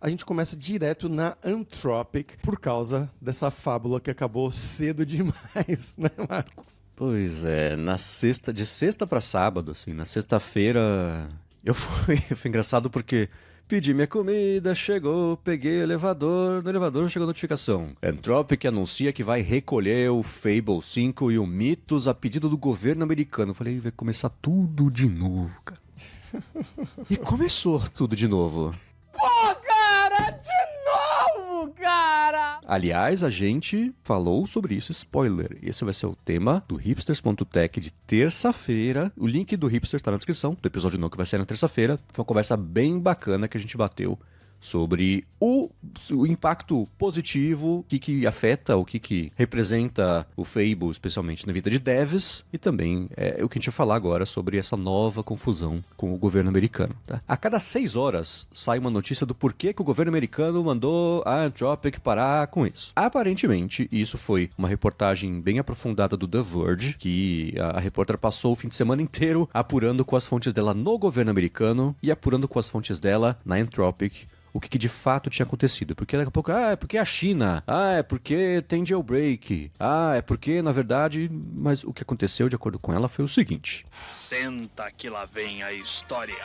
a gente começa direto na Anthropic por causa dessa fábula que acabou cedo demais, né, Marcos? Pois é, de sexta pra sábado, assim, na sexta-feira, foi engraçado porque pedi minha comida, chegou, peguei o elevador, no elevador chegou a notificação. Anthropic anuncia que vai recolher o Fable 5 e o Mythos a pedido do governo americano. Eu falei, vai começar tudo de novo, cara. E começou tudo de novo. Pô, cara, de novo, cara! Aliás, a gente falou sobre isso, spoiler. Esse vai ser o tema do hipsters.tech de terça-feira. O link do Hipsters tá na descrição do episódio novo que vai sair na terça-feira. Foi uma conversa bem bacana que a gente bateu sobre o impacto positivo, o que afeta, o que representa o Fable, especialmente na vida de devs, e também o que a gente vai falar agora sobre essa nova confusão com o governo americano. Tá? A cada 6 horas sai uma notícia do porquê que o governo americano mandou a Anthropic parar com isso. Aparentemente, isso foi uma reportagem bem aprofundada do The Verge, que a repórter passou o fim de semana inteiro apurando com as fontes dela no governo americano e apurando com as fontes dela na Anthropic o que de fato tinha acontecido. Porque daqui a pouco, é porque a China, é porque tem jailbreak, é porque, na verdade... Mas o que aconteceu, de acordo com ela, foi o seguinte. Senta que lá vem a história.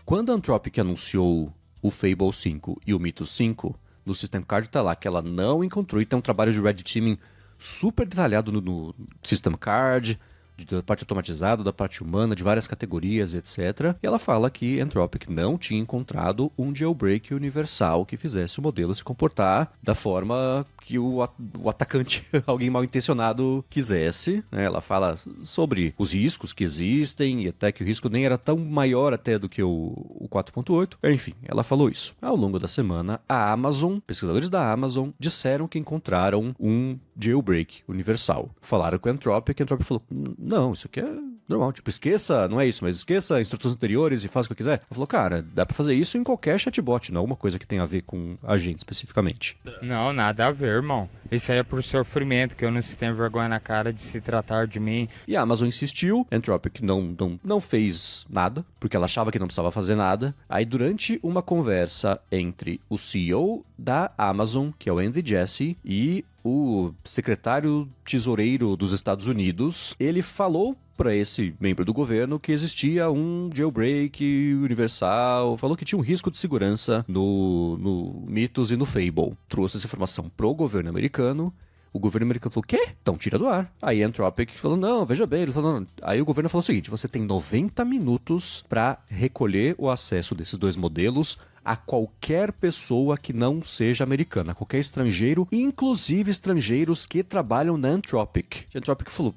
Quando a Anthropic anunciou o Fable 5 e o Mythos 5, no System Card tá lá que ela não encontrou, e tem um trabalho de Red Teaming super detalhado no System Card, da parte automatizada, da parte humana, de várias categorias, etc. E ela fala que Anthropic não tinha encontrado um jailbreak universal que fizesse o modelo se comportar da forma que o atacante, alguém mal intencionado, quisesse. Ela fala sobre os riscos que existem e até que o risco nem era tão maior até do que o 4.8. Enfim, ela falou isso. Ao longo da semana, a Amazon, pesquisadores da Amazon, disseram que encontraram um jailbreak universal. Falaram com a Anthropic falou, não, isso aqui é normal, tipo, esqueça, não é isso, mas esqueça instruções anteriores e faça o que eu quiser. Ela falou, cara, dá pra fazer isso em qualquer chatbot, não uma coisa que tem a ver com a gente especificamente. Não, nada a ver, irmão. Isso aí é por sofrimento, que eu não tenho vergonha na cara de se tratar de mim. E a Amazon insistiu, a Anthropic não fez nada, porque ela achava que não precisava fazer nada. Aí, durante uma conversa entre o CEO da Amazon, que é o Andy Jassy, e o secretário tesoureiro dos Estados Unidos, ele falou para esse membro do governo que existia um jailbreak universal, falou que tinha um risco de segurança no Mythos e no Fable. Trouxe essa informação pro governo americano. O governo americano falou, quê? Então tira do ar. Aí a Anthropic falou, não, veja bem. Ele falou, não. Aí o governo falou o seguinte, você tem 90 minutos para recolher o acesso desses dois modelos a qualquer pessoa que não seja americana, qualquer estrangeiro, inclusive estrangeiros que trabalham na Anthropic. A Anthropic falou,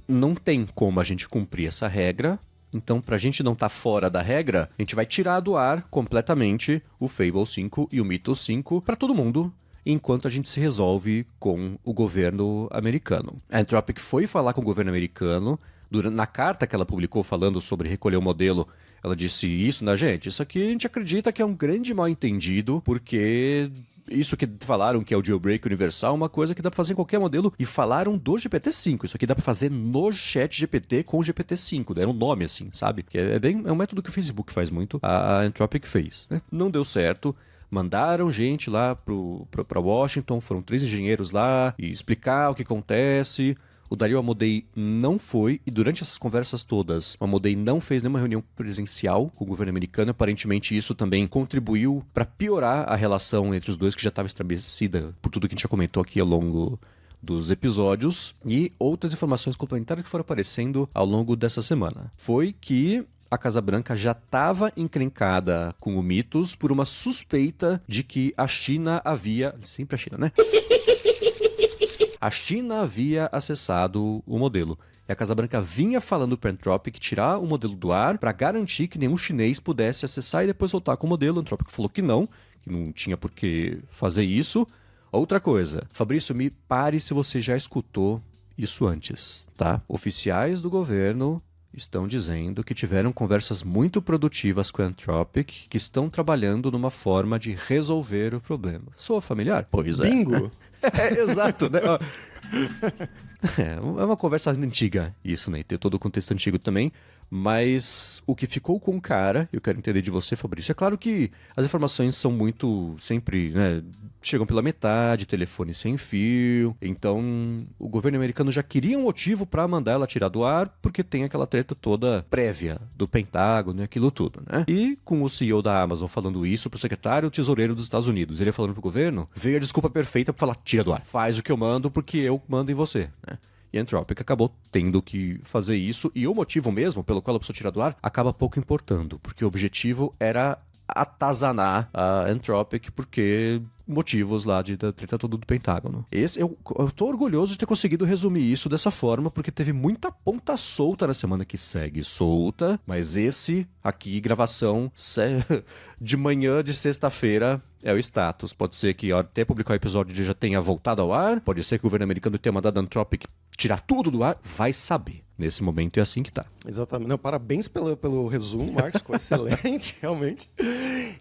não tem como a gente cumprir essa regra, então pra gente não estar fora da regra, a gente vai tirar do ar completamente o Fable 5 e o Mythos 5 para todo mundo, enquanto a gente se resolve com o governo americano. A Anthropic foi falar com o governo americano. Na carta que ela publicou falando sobre recolher o modelo, ela disse isso, né, gente? Isso aqui a gente acredita que é um grande mal-entendido, porque isso que falaram que é o jailbreak universal é uma coisa que dá pra fazer em qualquer modelo, e falaram do GPT-5. Isso aqui dá pra fazer no chat GPT com o GPT-5. Era um nome assim, sabe? Que é um método que o Facebook faz muito, a Anthropic fez, né? Não deu certo. Mandaram gente lá pra Washington, foram 3 engenheiros lá e explicar o que acontece. O Dario Amodei não foi, e durante essas conversas todas, o Amodei não fez nenhuma reunião presencial com o governo americano. Aparentemente isso também contribuiu para piorar a relação entre os dois, que já estava estabelecida por tudo que a gente já comentou aqui ao longo dos episódios. E outras informações complementares que foram aparecendo ao longo dessa semana. Foi que a Casa Branca já estava encrencada com o Mythos por uma suspeita de que a China havia... Sempre a China, né? A China havia acessado o modelo. E a Casa Branca vinha falando para a Anthropic tirar o modelo do ar para garantir que nenhum chinês pudesse acessar e depois voltar com o modelo. A Anthropic falou que não tinha por que fazer isso. Outra coisa, Fabrício, me pare se você já escutou isso antes, tá? Oficiais do governo estão dizendo que tiveram conversas muito produtivas com a Anthropic, que estão trabalhando numa forma de resolver o problema. Soa familiar? Pois é. Bingo! Exato, né? É uma conversa antiga isso, né? Tem todo o contexto antigo também. Mas o que ficou com o cara, eu quero entender de você, Fabrício, é claro que as informações são muito, sempre, né, chegam pela metade, telefone sem fio, então o governo americano já queria um motivo pra mandar ela tirar do ar, porque tem aquela treta toda prévia do Pentágono e aquilo tudo, né? E com o CEO da Amazon falando isso pro secretário tesoureiro dos Estados Unidos, ele falando pro governo, veio a desculpa perfeita pra falar, tira do ar, faz o que eu mando porque eu mando em você, né? E a Anthropic acabou tendo que fazer isso, e o motivo mesmo pelo qual ela precisou tirar do ar acaba pouco importando, porque o objetivo era atazanar a Anthropic, porque motivos lá da treta toda do Pentágono. Eu tô orgulhoso de ter conseguido resumir isso dessa forma, porque teve muita ponta solta na semana que segue solta, mas esse aqui, gravação de manhã de sexta-feira, é o status. Pode ser que até publicar o episódio já tenha voltado ao ar, pode ser que o governo americano tenha mandado a Anthropic tirar tudo do ar, vai saber. Nesse momento é assim que tá. Exatamente. Não, parabéns pelo resumo, Marcos, ficou excelente, realmente.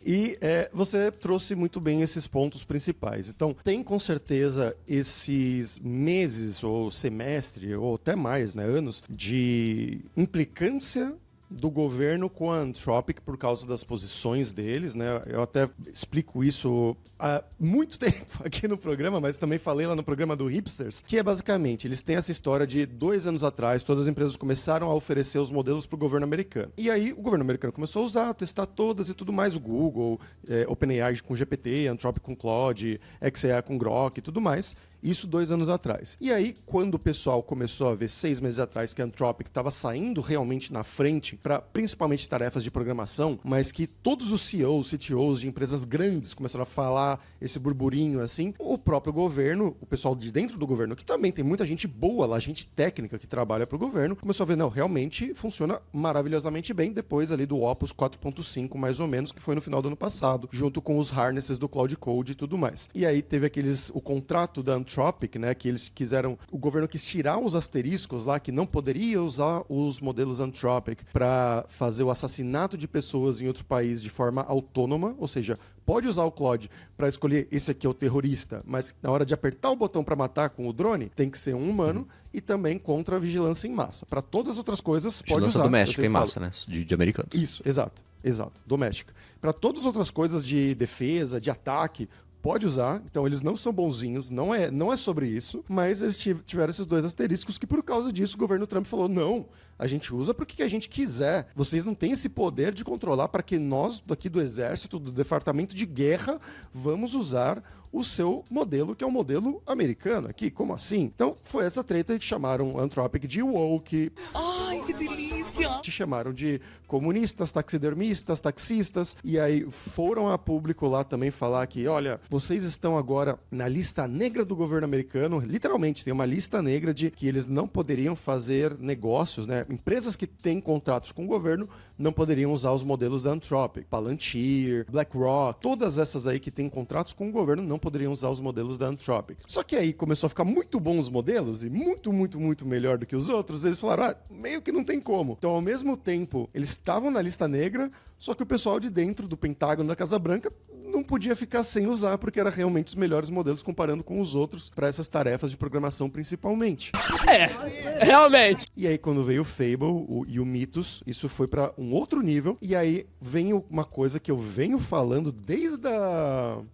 E você trouxe muito bem esses pontos principais. Então, tem com certeza esses meses, ou semestre, ou até mais, né, anos, de implicância do governo com a Anthropic por causa das posições deles, né? Eu até explico isso há muito tempo aqui no programa, mas também falei lá no programa do Hipsters, que é basicamente, eles têm essa história de 2 anos atrás, todas as empresas começaram a oferecer os modelos para o governo americano. E aí o governo americano começou a usar, testar todas e tudo mais, o Google, OpenAI com GPT, Anthropic com Claude, XAI com Grok e tudo mais. Isso 2 anos atrás. E aí, quando o pessoal começou a ver 6 meses atrás que a Anthropic estava saindo realmente na frente para principalmente tarefas de programação, mas que todos os CEOs, CTOs de empresas grandes começaram a falar esse burburinho assim, o próprio governo, o pessoal de dentro do governo, que também tem muita gente boa lá, gente técnica que trabalha para o governo, começou a ver, não, realmente funciona maravilhosamente bem depois ali do Opus 4.5, mais ou menos, que foi no final do ano passado, junto com os harnesses do Cloud Code e tudo mais. E aí teve o contrato da Anthropic, né, que eles quiseram, o governo quis tirar os asteriscos lá, que não poderia usar os modelos Anthropic para fazer o assassinato de pessoas em outro país de forma autônoma, ou seja, pode usar o Claude para escolher esse aqui é o terrorista, mas na hora de apertar o botão para matar com o drone, tem que ser um humano e também contra a vigilância em massa. Para todas as outras coisas, pode vigilância usar. doméstica em massa, né, de americanos. Isso, exato, doméstica. Para todas as outras coisas de defesa, de ataque, pode usar, então eles não são bonzinhos, não é sobre isso, mas eles tiveram esses 2 asteriscos que por causa disso o governo Trump falou, não, a gente usa porque a gente quiser, vocês não têm esse poder de controlar para que nós, daqui do exército, do departamento de guerra, vamos usar o seu modelo, que é um modelo americano aqui, como assim? Então foi essa treta que chamaram Anthropic de woke. Ai, que delícia! Te chamaram de comunistas, taxidermistas, taxistas, e aí foram a público lá também falar que, olha, vocês estão agora na lista negra do governo americano, literalmente tem uma lista negra de que eles não poderiam fazer negócios, né? Empresas que têm contratos com o governo não poderiam usar os modelos da Anthropic, Palantir, BlackRock, todas essas aí que têm contratos com o governo não poderiam usar os modelos da Anthropic. Só que aí começou a ficar muito bom os modelos e muito, muito, muito melhor do que os outros, eles falaram, meio que não tem como. Então, ao mesmo tempo, eles estavam na lista negra, só que o pessoal de dentro do Pentágono da Casa Branca não podia ficar sem usar, porque era realmente os melhores modelos comparando com os outros para essas tarefas de programação principalmente. Realmente. E aí quando veio o Fable e o Mythos, isso foi para um outro nível, e aí vem uma coisa que eu venho falando desde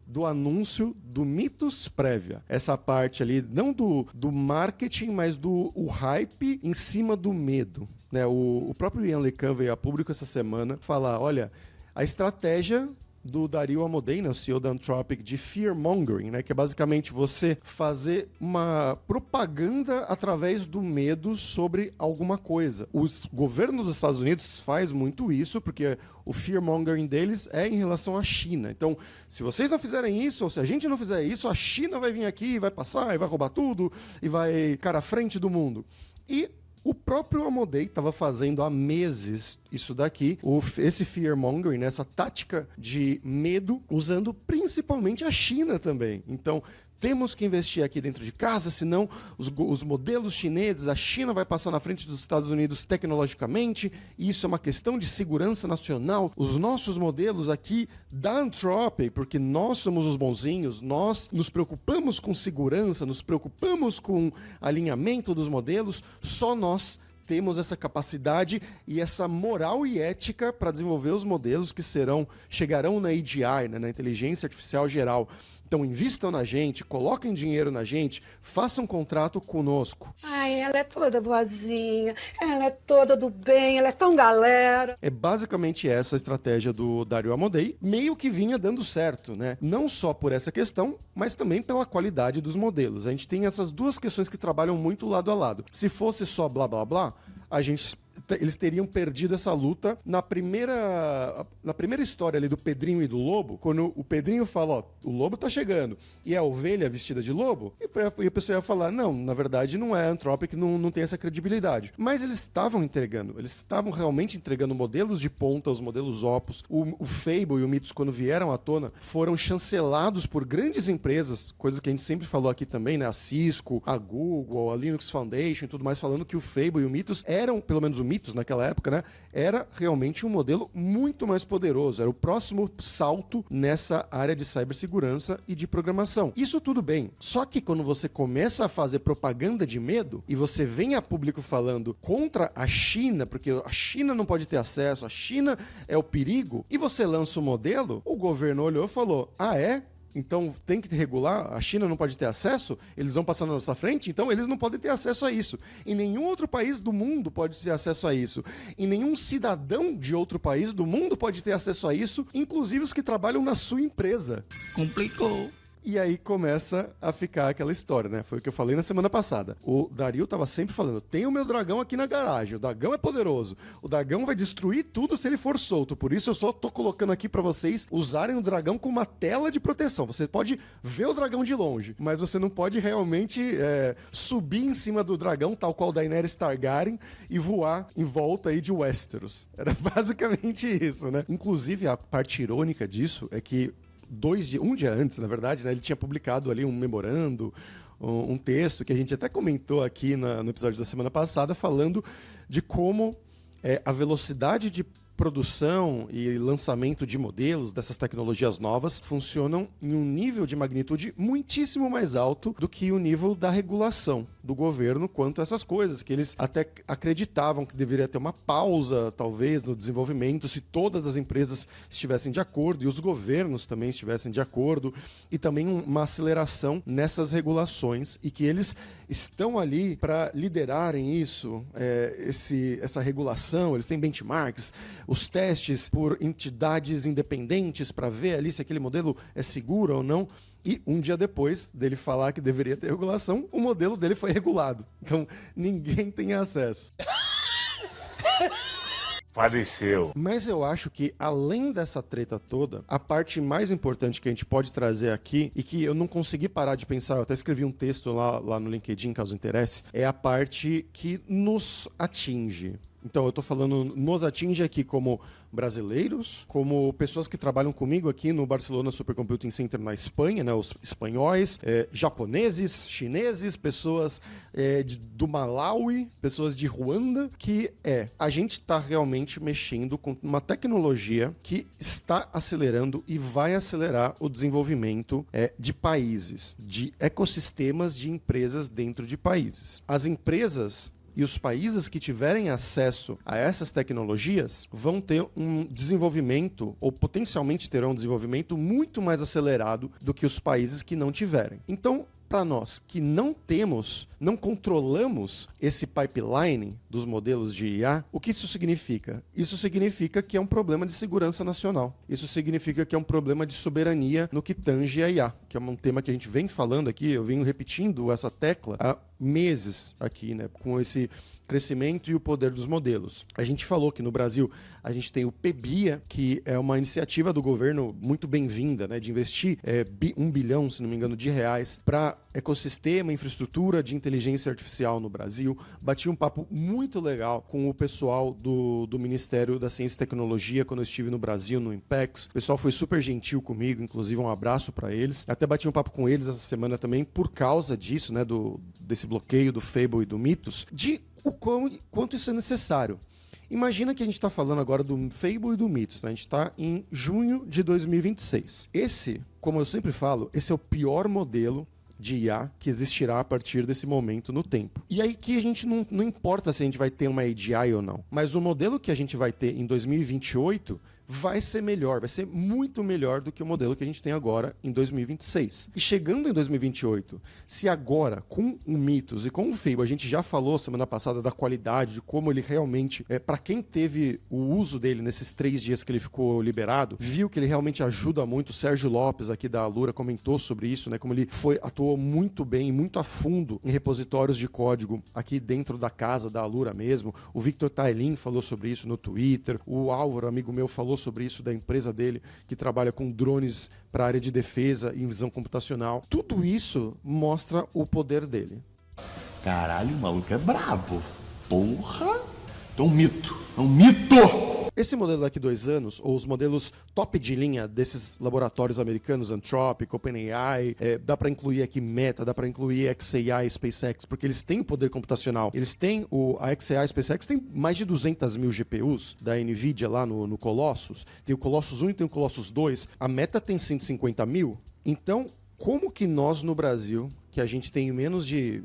do anúncio do Mythos prévia. Essa parte ali, não do marketing, mas do hype em cima do medo. Né? O próprio Ian LeCun veio a público essa semana falar, olha, a estratégia do Dario Amodei, né, o CEO da Anthropic, de fear-mongering, né, que é basicamente você fazer uma propaganda através do medo sobre alguma coisa. O governo dos Estados Unidos faz muito isso, porque o fear-mongering deles é em relação à China. Então, se vocês não fizerem isso, ou se a gente não fizer isso, a China vai vir aqui, vai passar, e vai roubar tudo, e vai ficar à frente do mundo. E o próprio Amodei estava fazendo há meses isso daqui, esse fear-mongering, né, essa tática de medo, usando principalmente a China também. Então, temos que investir aqui dentro de casa, senão os modelos chineses, a China vai passar na frente dos Estados Unidos tecnologicamente, e isso é uma questão de segurança nacional. Os nossos modelos aqui da Anthropic, porque nós somos os bonzinhos, nós nos preocupamos com segurança, nos preocupamos com alinhamento dos modelos, só nós temos essa capacidade e essa moral e ética para desenvolver os modelos que chegarão na AGI, né, na inteligência artificial geral. Então, invistam na gente, coloquem dinheiro na gente, façam um contrato conosco. Ai, ela é toda boazinha, ela é toda do bem, ela é tão galera. É basicamente essa a estratégia do Dario Amodei, meio que vinha dando certo, né? Não só por essa questão, mas também pela qualidade dos modelos. A gente tem essas duas questões que trabalham muito lado a lado. Se fosse só blá blá blá, eles teriam perdido essa luta na primeira história ali do Pedrinho e do Lobo, quando o Pedrinho fala, ó, o lobo tá chegando, e a ovelha vestida de lobo, e a pessoa ia falar, não, na verdade não é, a Anthropic não tem essa credibilidade. Mas eles estavam realmente entregando modelos de ponta, os modelos Opus. O Fable e o Mythos, quando vieram à tona, foram chancelados por grandes empresas, coisa que a gente sempre falou aqui também, né, a Cisco, a Google, a Linux Foundation e tudo mais, falando que o Fable e o Mythos eram, pelo menos o Mythos naquela época, né, era realmente um modelo muito mais poderoso, era o próximo salto nessa área de cibersegurança e de programação. Isso tudo bem, só que quando você começa a fazer propaganda de medo e você vem a público falando contra a China, porque a China não pode ter acesso, a China é o perigo, e você lança o modelo, o governo olhou e falou, ah é? Então tem que regular, a China não pode ter acesso, eles vão passar na nossa frente, então eles não podem ter acesso a isso. E nenhum outro país do mundo pode ter acesso a isso. E nenhum cidadão de outro país do mundo pode ter acesso a isso, inclusive os que trabalham na sua empresa. Complicou. E aí começa a ficar aquela história, né? Foi o que eu falei na semana passada. O Dario tava sempre falando, tem o meu dragão aqui na garagem, o dragão é poderoso, o dragão vai destruir tudo se ele for solto, por isso eu só tô colocando aqui pra vocês usarem o dragão com uma tela de proteção. Você pode ver o dragão de longe, mas você não pode realmente subir em cima do dragão, tal qual Daenerys Targaryen, e voar em volta aí de Westeros. Era basicamente isso, né? Inclusive, a parte irônica disso é que um dia antes, na verdade, né, ele tinha publicado ali um memorando, um texto que a gente até comentou aqui no episódio da semana passada, falando de como a velocidade de produção e lançamento de modelos dessas tecnologias novas funcionam em um nível de magnitude muitíssimo mais alto do que o nível da regulação do governo quanto a essas coisas, que eles até acreditavam que deveria ter uma pausa, talvez, no desenvolvimento, se todas as empresas estivessem de acordo e os governos também estivessem de acordo, e também uma aceleração nessas regulações, e que eles estão ali para liderarem isso, essa regulação, eles têm benchmarks, os testes por entidades independentes para ver ali se aquele modelo é seguro ou não. E um dia depois dele falar que deveria ter regulação, o modelo dele foi regulado. Então, ninguém tem acesso. Faleceu. Mas eu acho que, além dessa treta toda, a parte mais importante que a gente pode trazer aqui, e que eu não consegui parar de pensar, eu até escrevi um texto lá no LinkedIn, caso interesse, é a parte que nos atinge. Então, eu tô falando, nos atinge aqui como brasileiros, como pessoas que trabalham comigo aqui no Barcelona Supercomputing Center na Espanha, né, os espanhóis, japoneses, chineses, pessoas do Malawi, pessoas de Ruanda, que a gente tá realmente mexendo com uma tecnologia que está acelerando e vai acelerar o desenvolvimento de países, de ecossistemas de empresas dentro de países. As empresas e os países que tiverem acesso a essas tecnologias vão ter um desenvolvimento, ou potencialmente terão um desenvolvimento muito mais acelerado do que os países que não tiverem. Então, para nós que não controlamos esse pipeline dos modelos de IA, o que isso significa? Isso significa que é um problema de segurança nacional. Isso significa que é um problema de soberania no que tange a IA, que é um tema que a gente vem falando aqui, eu venho repetindo essa tecla há meses aqui, né, com esse crescimento e o poder dos modelos. A gente falou que no Brasil a gente tem o PBIA, que é uma iniciativa do governo muito bem-vinda, né, de investir 1 bilhão, se não me engano, de reais para ecossistema, infraestrutura de inteligência artificial no Brasil. Bati um papo muito legal com o pessoal do Ministério da Ciência e Tecnologia quando eu estive no Brasil, no Impex. O pessoal foi super gentil comigo, inclusive um abraço para eles. Até bati um papo com eles essa semana também por causa disso, né, desse bloqueio do Fable e do Mythos, de quanto isso é necessário. Imagina que a gente está falando agora do Fable e do Mythos, né? A gente está em junho de 2026. Esse, como eu sempre falo, esse é o pior modelo de IA que existirá a partir desse momento no tempo. E aí que a gente não importa se a gente vai ter uma AGI ou não, mas o modelo que a gente vai ter em 2028 vai ser melhor, vai ser muito melhor do que o modelo que a gente tem agora em 2026. E chegando em 2028, se agora, com o Mythos e com o Fable, a gente já falou semana passada da qualidade, de como ele realmente, para quem teve o uso dele nesses 3 dias que ele ficou liberado, viu que ele realmente ajuda muito. O Sérgio Lopes aqui da Alura comentou sobre isso, né, como ele atuou muito bem, muito a fundo em repositórios de código aqui dentro da casa da Alura mesmo. O Victor Tailin falou sobre isso no Twitter, o Álvaro, amigo meu, falou sobre isso da empresa dele, que trabalha com drones para a área de defesa e visão computacional. Tudo isso mostra o poder dele. Caralho, o maluco é brabo. Porra! É um mito. É um mito! Esse modelo daqui 2 anos, ou os modelos top de linha desses laboratórios americanos, Anthropic, OpenAI, dá para incluir aqui Meta, dá para incluir XAI, SpaceX, porque eles têm o poder computacional. Eles têm a XAI, SpaceX tem mais de 200 mil GPUs da NVIDIA lá no Colossus. Tem o Colossus 1 e tem o Colossus 2. A Meta tem 150 mil. Então, como que nós no Brasil, que a gente tem menos de,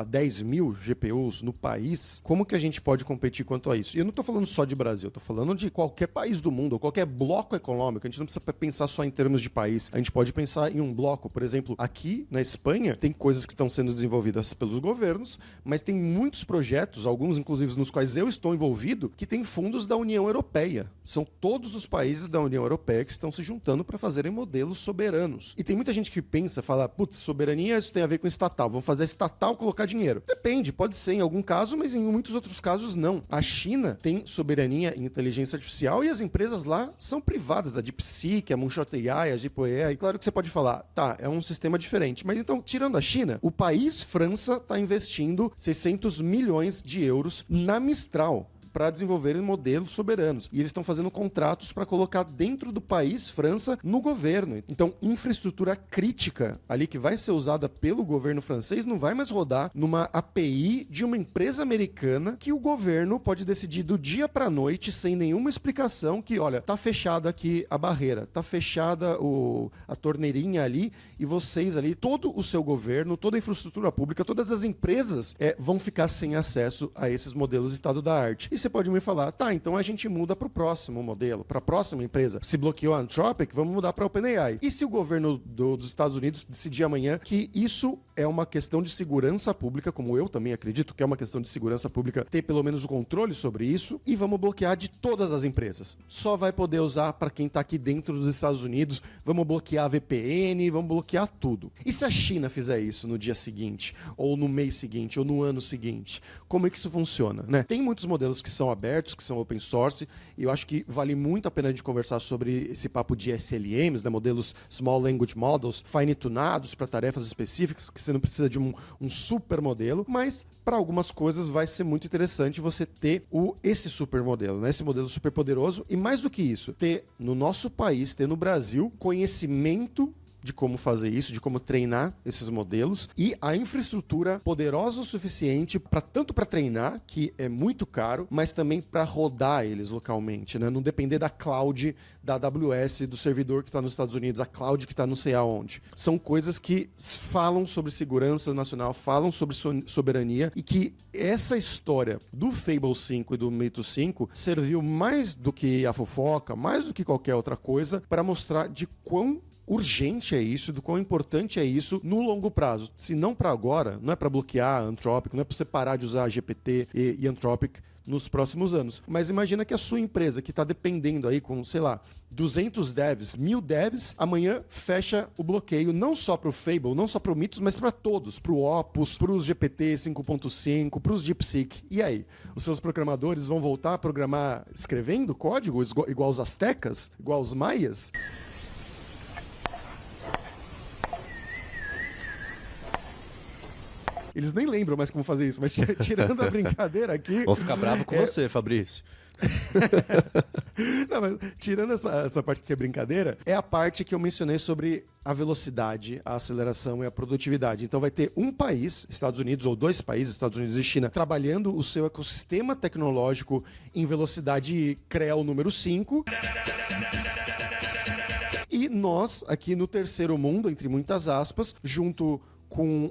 10 mil GPUs no país, como que a gente pode competir quanto a isso? E eu não estou falando só de Brasil, eu estou falando de qualquer país do mundo, ou qualquer bloco econômico. A gente não precisa pensar só em termos de país, a gente pode pensar em um bloco. Por exemplo, aqui na Espanha, tem coisas que estão sendo desenvolvidas pelos governos, mas tem muitos projetos, alguns inclusive nos quais eu estou envolvido, que tem fundos da União Europeia. São todos os países da União Europeia que estão se juntando para fazerem modelos soberanos. E tem muita gente que pensa, fala, putz, soberania, isso tem a ver com estatal, vamos fazer a estatal colocar dinheiro. Depende, pode ser em algum caso, mas em muitos outros casos não. A China tem soberania em inteligência artificial e as empresas lá são privadas, a DeepSeek, a Moonshot AI, a GPOE. Claro que você pode falar, tá, é um sistema diferente, mas então, tirando a China, o país França está investindo 600 milhões de euros na Mistral para desenvolverem modelos soberanos. E eles estão fazendo contratos para colocar dentro do país, França, no governo. Então, infraestrutura crítica ali que vai ser usada pelo governo francês não vai mais rodar numa API de uma empresa americana que o governo pode decidir do dia para a noite, sem nenhuma explicação, que, olha, tá fechada aqui a barreira, tá fechada a torneirinha ali, e vocês ali, todo o seu governo, toda a infraestrutura pública, todas as empresas vão ficar sem acesso a esses modelos estado da arte. E você pode me falar, tá, então a gente muda para o próximo modelo, para a próxima empresa. Se bloqueou a Anthropic, vamos mudar para a OpenAI. E se o governo dos Estados Unidos decidir amanhã que isso é uma questão de segurança pública, como eu também acredito que é uma questão de segurança pública, ter pelo menos o controle sobre isso, e vamos bloquear de todas as empresas. Só vai poder usar para quem está aqui dentro dos Estados Unidos, vamos bloquear a VPN, vamos bloquear tudo. E se a China fizer isso no dia seguinte, ou no mês seguinte, ou no ano seguinte? Como é que isso funciona, né? Tem muitos modelos que são abertos, que são open source, e eu acho que vale muito a pena de conversar sobre esse papo de SLMs, né, modelos Small Language Models, fine-tunados para tarefas específicas, que você não precisa de um super modelo, mas para algumas coisas vai ser muito interessante você ter esse super modelo, né, esse modelo super poderoso, e mais do que isso, ter no nosso país, ter no Brasil, conhecimento de como fazer isso, de como treinar esses modelos e a infraestrutura poderosa o suficiente tanto para treinar, que é muito caro, mas também para rodar eles localmente, né? Não depender da cloud da AWS, do servidor que está nos Estados Unidos, a cloud que está não sei aonde. São coisas que falam sobre segurança nacional, falam sobre soberania, e que essa história do Fable 5 e do Mythos 5 serviu mais do que a fofoca, mais do que qualquer outra coisa, para mostrar de quão urgente é isso, do quão importante é isso no longo prazo. Se não para agora, não é para bloquear a Anthropic, não é para você parar de usar a GPT e Anthropic nos próximos anos. Mas imagina que a sua empresa, que está dependendo aí com, sei lá, 200 devs, 1000 devs, amanhã fecha o bloqueio não só para o Fable, não só para o Mythos, mas para todos, para o Opus, para os GPT 5.5, para os DeepSeek. E aí? Os seus programadores vão voltar a programar escrevendo código igual os astecas, igual os maias? Eles nem lembram mais como fazer isso, mas tirando a brincadeira aqui... Vou ficar bravo com você, Fabrício. Não, mas tirando essa parte que é brincadeira, é a parte que eu mencionei sobre a velocidade, a aceleração e a produtividade. Então vai ter um país, Estados Unidos, ou 2 países, Estados Unidos e China, trabalhando o seu ecossistema tecnológico em velocidade CREL número 5. E nós, aqui no terceiro mundo, entre muitas aspas, junto com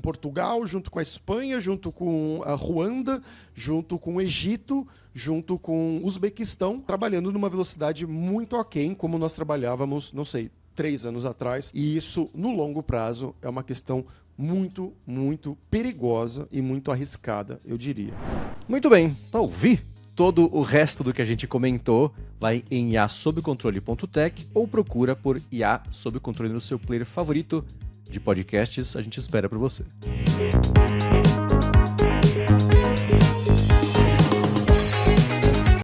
Portugal, junto com a Espanha, junto com a Ruanda, junto com o Egito, junto com o Uzbequistão, trabalhando numa velocidade muito aquém, como nós trabalhávamos, não sei, 3 anos atrás. E isso, no longo prazo, é uma questão muito, muito perigosa e muito arriscada, eu diria. Muito bem, para ouvir todo o resto do que a gente comentou, vai em iasobcontrole.tech ou procura por IA Sob Controle no seu player favorito de podcasts. A gente espera por você.